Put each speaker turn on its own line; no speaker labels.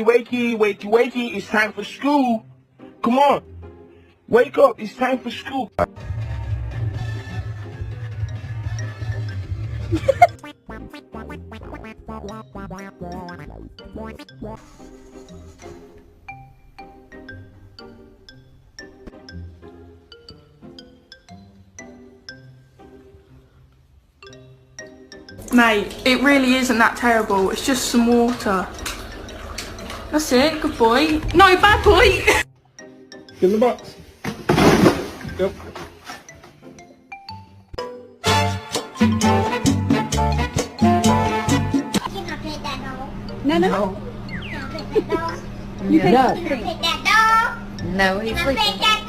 Wakey, wakey, wakey, it's time for school. Come on. Wake up, it's time for school.
Mate, it really isn't that terrible. It's just some water. That's it. Good boy. No, bad boy.
Give the box. Yep.
No.
No.
You pick that doll.
No, he's sleeping.